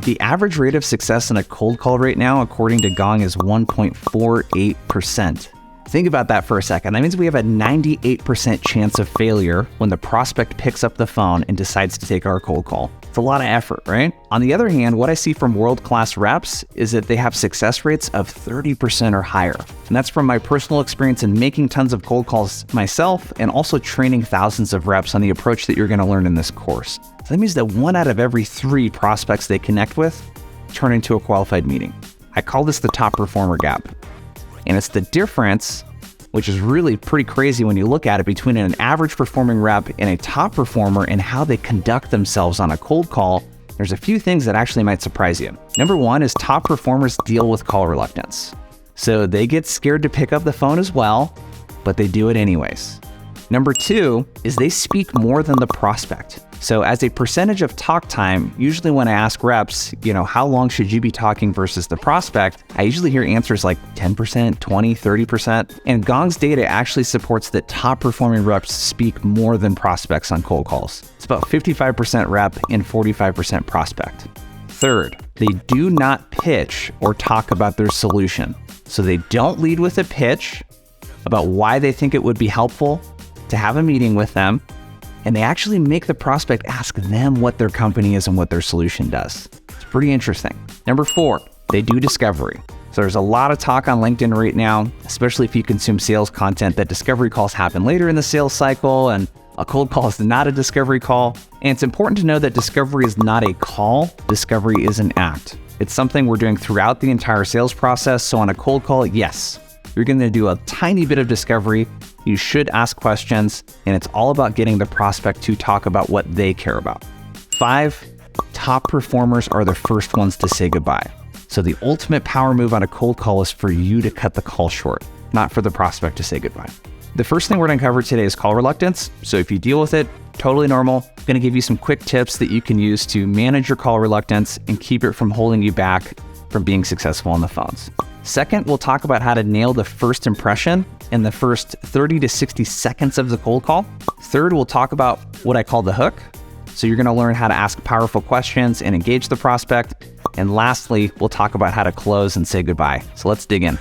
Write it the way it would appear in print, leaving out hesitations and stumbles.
The average rate of success in a cold call right now, according to Gong, is 1.48%. Think about that for a second. That means we have a 98% chance of failure when the prospect picks up the phone and decides to take our cold call. It's a lot of effort, right? On the other hand, what I see from world-class reps is that they have success rates of 30% or higher. And that's from my personal experience in making tons of cold calls myself and also training thousands of reps on the approach that you're going to learn in this course. So that means that 1 out of every 3 prospects they connect with turn into a qualified meeting. I call this the top performer gap. And it's the difference, which is really pretty crazy when you look at it, between an average performing rep and a top performer and how they conduct themselves on a cold call. There's a few things that actually might surprise you. Number 1 is top performers deal with call reluctance. So they get scared to pick up the phone as well, but they do it anyways. Number 2 is they speak more than the prospect. So as a percentage of talk time, usually when I ask reps, how long should you be talking versus the prospect, I usually hear answers like 10%, 20, 30%. And Gong's data actually supports that top performing reps speak more than prospects on cold calls. It's about 55% rep and 45% prospect. Third, they do not pitch or talk about their solution. So they don't lead with a pitch about why they think it would be helpful to have a meeting with them. And they actually make the prospect ask them what their company is and what their solution does. It's pretty interesting. Number 4, they do discovery. So there's a lot of talk on LinkedIn right now, especially if you consume sales content, that discovery calls happen later in the sales cycle and a cold call is not a discovery call. And it's important to know that discovery is not a call. Discovery is an act. It's something we're doing throughout the entire sales process. So on a cold call, yes, you're going to do a tiny bit of discovery. You should ask questions, and it's all about getting the prospect to talk about what they care about. 5, top performers are the first ones to say goodbye. So the ultimate power move on a cold call is for you to cut the call short, not for the prospect to say goodbye. The first thing we're going to cover today is call reluctance. So if you deal with it, totally normal. I'm going to give you some quick tips that you can use to manage your call reluctance and keep it from holding you back from being successful on the phones. Second, we'll talk about how to nail the first impression in the first 30 to 60 seconds of the cold call. Third, we'll talk about what I call the hook. So you're going to learn how to ask powerful questions and engage the prospect. And lastly, we'll talk about how to close and say goodbye. So let's dig in.